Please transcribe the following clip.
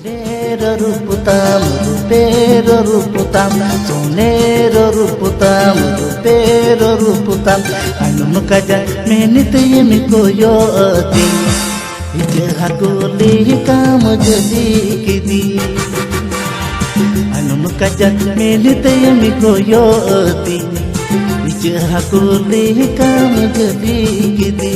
सोनेर रूपताम रूपेर रूपताम सोनेर रूपताम रूपेर रूपताम Anum kaja menit yemiko yoati ijahakuli kamu jadi kidi anum kaja menit yemiko yoati ijahakuli kamu jadi kidi